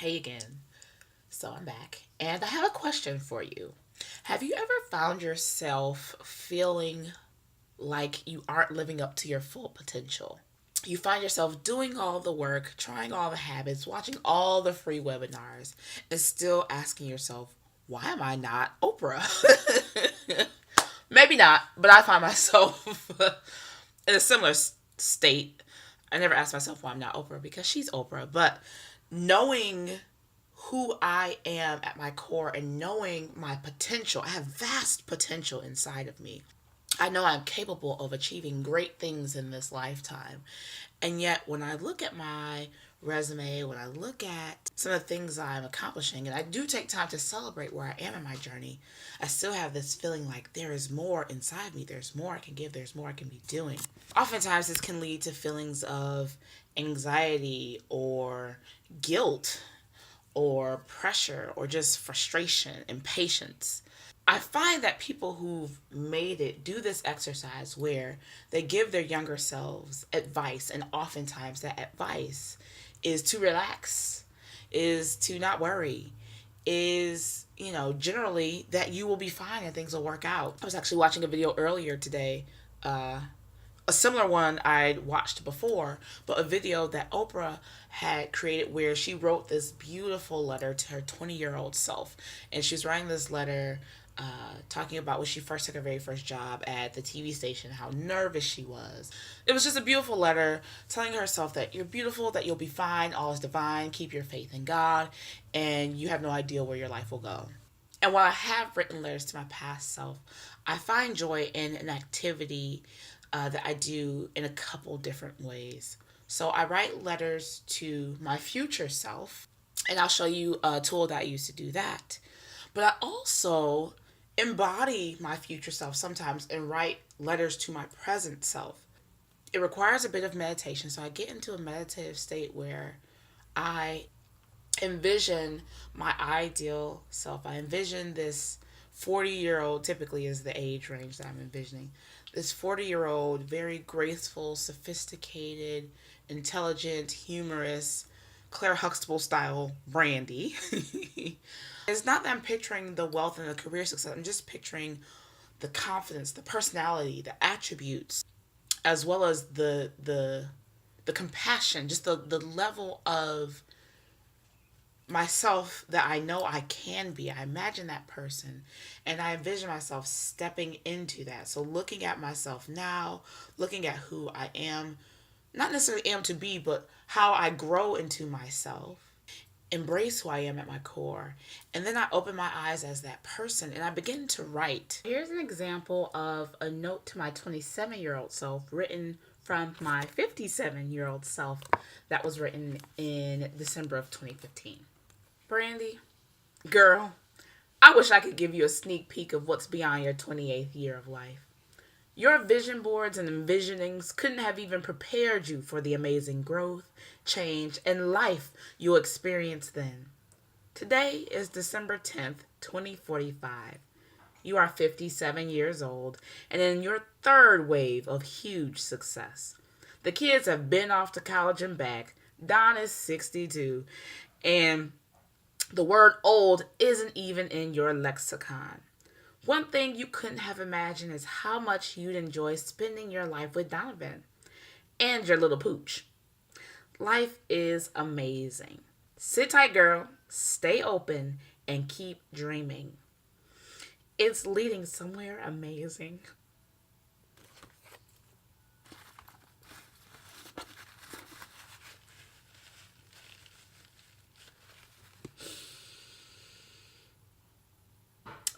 Hey again. So I'm back. And I have a question for you. Have you ever found yourself feeling like you aren't living up to your full potential? You find yourself doing all the work, trying all the habits, watching all the free webinars, and still asking yourself, why am I not Oprah? Maybe not, but I find myself in a similar state. I never ask myself why I'm not Oprah because she's Oprah, but knowing who I am at my core and knowing my potential, I have vast potential inside of me. I know I'm capable of achieving great things in this lifetime. And yet, when I look at my resume, when I look at some of the things I'm accomplishing, and I do take time to celebrate where I am in my journey, I still have this feeling like there is more inside me. There's more I can give. There's more I can be doing. Oftentimes, this can lead to feelings of anxiety or guilt or pressure or just frustration, impatience. I find that people who've made it do this exercise where they give their younger selves advice, and oftentimes that advice is to relax, is to not worry, is, generally that you will be fine and things will work out. I was actually watching a video earlier today, a similar one I'd watched before, but a video that Oprah had created where she wrote this beautiful letter to her 20-year-old self. And she was writing this letter talking about when she first took her very first job at the TV station, how nervous she was. It was just a beautiful letter telling herself that you're beautiful, that you'll be fine, all is divine, keep your faith in God, and you have no idea where your life will go. And while I have written letters to my past self, I find joy in an activity that I do in a couple different ways. So I write letters to my future self, and I'll show you a tool that I use to do that. But I also embody my future self sometimes and write letters to my present self. It requires a bit of meditation, so I get into a meditative state where I envision my ideal self. I envision this 40-year-old, typically is the age range that I'm envisioning. This 40-year-old, very graceful, sophisticated, intelligent, humorous, Claire Huxtable style Brandi. It's not that I'm picturing the wealth and the career success. I'm just picturing the confidence, the personality, the attributes, as well as the compassion, just the level of myself that I know I can be. I imagine that person and I envision myself stepping into that. So looking at myself now, looking at who I am, not necessarily am to be, but how I grow into myself, embrace who I am at my core, and then I open my eyes as that person and I begin to write. Here's an example of a note to my 27-year-old self written from my 57-year-old self that was written in December of 2015. Brandi, girl, I wish I could give you a sneak peek of what's beyond your 28th year of life. Your vision boards and envisionings couldn't have even prepared you for the amazing growth, change, and life you'll experience then. Today is December 10th, 2045. You are 57 years old and in your third wave of huge success. The kids have been off to college and back. Don is 62, and the word old isn't even in your lexicon. One thing you couldn't have imagined is how much you'd enjoy spending your life with Donovan and your little pooch. Life is amazing. Sit tight, girl. Stay open and keep dreaming. It's leading somewhere amazing.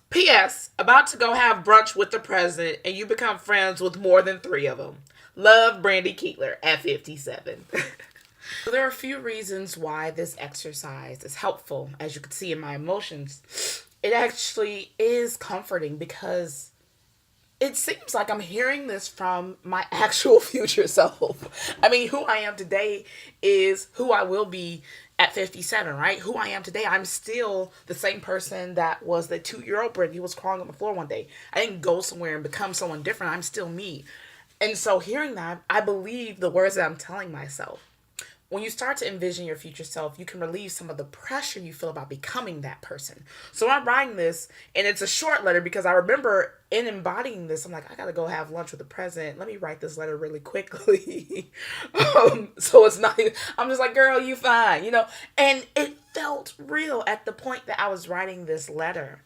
P.S. About to go have brunch with the president and you become friends with more than three of them. Love, Brandi Keeler at 57. So there are a few reasons why this exercise is helpful. As you can see in my emotions, it actually is comforting because it seems like I'm hearing this from my actual future self. I mean, who I am today is who I will be at 57, right? Who I am today, I'm still the same person that was the 2-year-old Brandi who was crawling on the floor one day. I didn't go somewhere and become someone different. I'm still me. And so hearing that, I believe the words that I'm telling myself. when you start to envision your future self, you can relieve some of the pressure you feel about becoming that person. So I'm writing this, and it's a short letter because I remember in embodying this, I'm like, I gotta go have lunch with the president. Let me write this letter really quickly. So it's not, I'm just like, girl, you fine, you know? And it felt real at the point that I was writing this letter.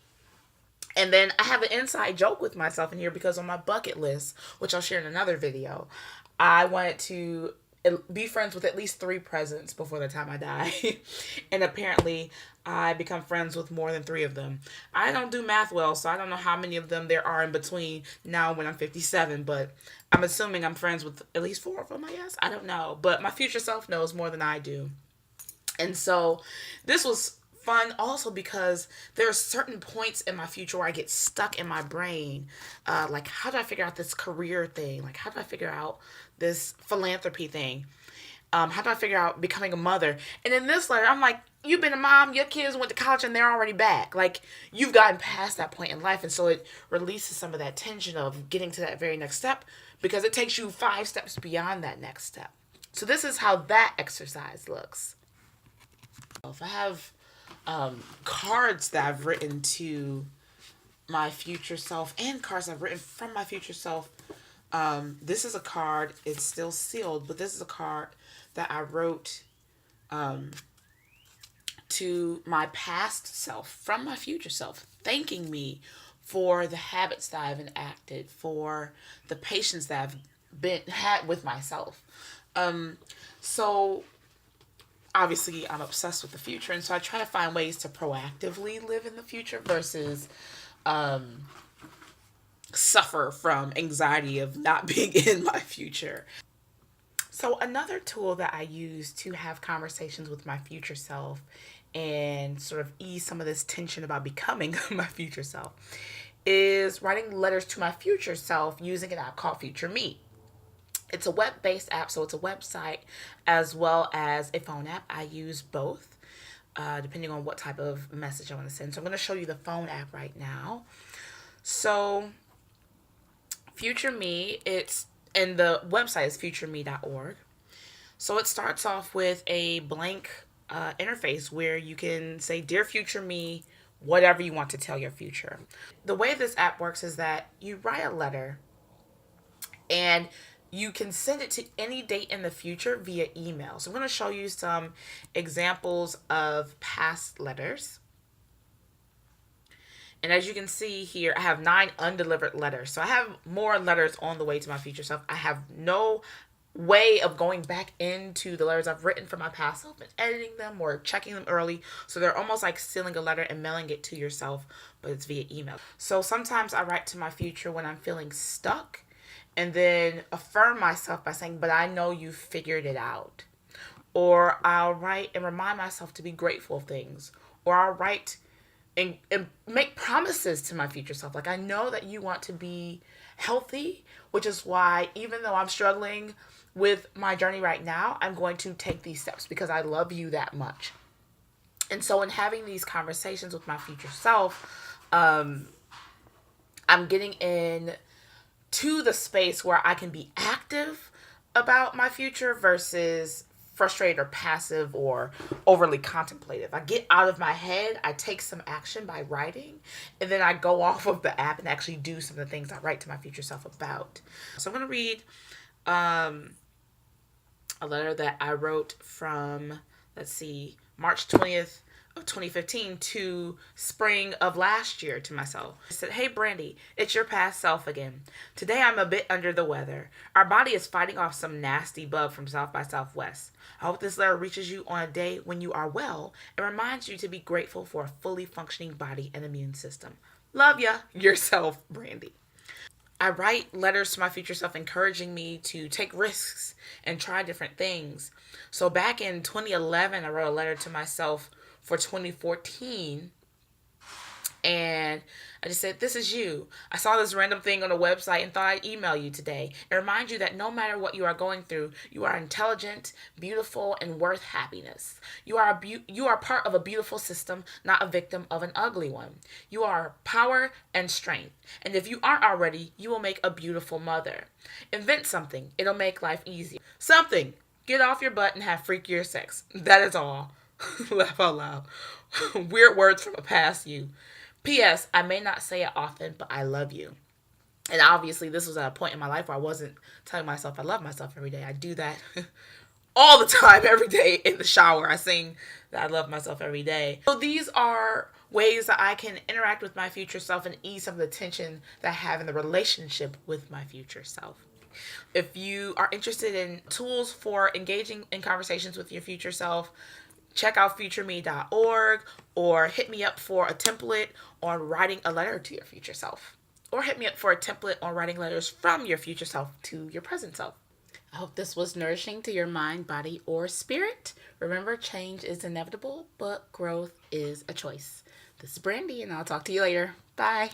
And then I have an inside joke with myself in here because on my bucket list, which I'll share in another video, I wanted to be friends with at least 3 presidents before the time I die. And apparently I become friends with more than 3 of them. I don't do math well, so I don't know how many of them there are in between now when I'm 57, but I'm assuming I'm friends with at least 4 of them, I guess. I don't know. But my future self knows more than I do. And so this was fun also because there are certain points in my future where I get stuck in my brain. Like, how do I figure out this career thing? Like, how do I figure out this philanthropy thing? How do I figure out becoming a mother? And in this letter, I'm like, you've been a mom, your kids went to college and they're already back. Like, you've gotten past that point in life. And so it releases some of that tension of getting to that very next step because it takes you 5 steps beyond that next step. So this is how that exercise looks. If I have cards that I've written to my future self and cards I've written from my future self. This is a card. It's still sealed, but this is a card that I wrote to my past self from my future self, thanking me for the habits that I've enacted, for the patience that I've had with myself. So obviously I'm obsessed with the future, and so I try to find ways to proactively live in the future versus suffer from anxiety of not being in my future. So another tool that I use to have conversations with my future self and sort of ease some of this tension about becoming my future self is writing letters to my future self using an app called Future Me. It's a web-based app, so it's a website as well as a phone app. I use both, depending on what type of message I want to send. So I'm going to show you the phone app right now. So Future Me, and the website is futureme.org. So it starts off with a blank interface where you can say, Dear Future Me, whatever you want to tell your future. The way this app works is that you write a letter and you can send it to any date in the future via email. So I'm going to show you some examples of past letters. And as you can see here, I have 9 undelivered letters. So I have more letters on the way to my future self. I have no way of going back into the letters I've written for my past self and editing them or checking them early. So they're almost like sealing a letter and mailing it to yourself, but it's via email. So sometimes I write to my future when I'm feeling stuck, and then affirm myself by saying, but I know you figured it out. Or I'll write and remind myself to be grateful of things. Or I'll write and make promises to my future self. Like, I know that you want to be healthy, which is why even though I'm struggling with my journey right now, I'm going to take these steps because I love you that much. And so in having these conversations with my future self, I'm getting in to the space where I can be active about my future versus frustrated or passive or overly contemplative. I get out of my head, I take some action by writing, and then I go off of the app and actually do some of the things I write to my future self about. So I'm going to read a letter that I wrote from, March 20th of 2015 to spring of last year to myself. I said, Hey Brandi, it's your past self again. Today I'm a bit under the weather. Our body is fighting off some nasty bug from South by Southwest. I hope this letter reaches you on a day when you are well and reminds you to be grateful for a fully functioning body and immune system. Love ya, yourself, Brandi. I write letters to my future self encouraging me to take risks and try different things. So back in 2011, I wrote a letter to myself for 2014, and I just said, this is you. I saw this random thing on a website and thought I'd email you today and remind you that no matter what you are going through, you are intelligent, beautiful, and worth happiness. You are part of a beautiful system, not a victim of an ugly one. You are power and strength. And if you aren't already, you will make a beautiful mother. Invent something. It'll make life easier. Something. Get off your butt and have freakier sex. That is all. Laugh out loud. Weird words from a past you. P.S. I may not say it often, but I love you. And obviously, this was at a point in my life where I wasn't telling myself I love myself every day. I do that all the time, every day in the shower. I sing that I love myself every day. So these are ways that I can interact with my future self and ease some of the tension that I have in the relationship with my future self. If you are interested in tools for engaging in conversations with your future self, check out futureme.org or hit me up for a template on writing a letter to your future self. Or hit me up for a template on writing letters from your future self to your present self. I hope this was nourishing to your mind, body, or spirit. Remember, change is inevitable, but growth is a choice. This is Brandi, and I'll talk to you later. Bye.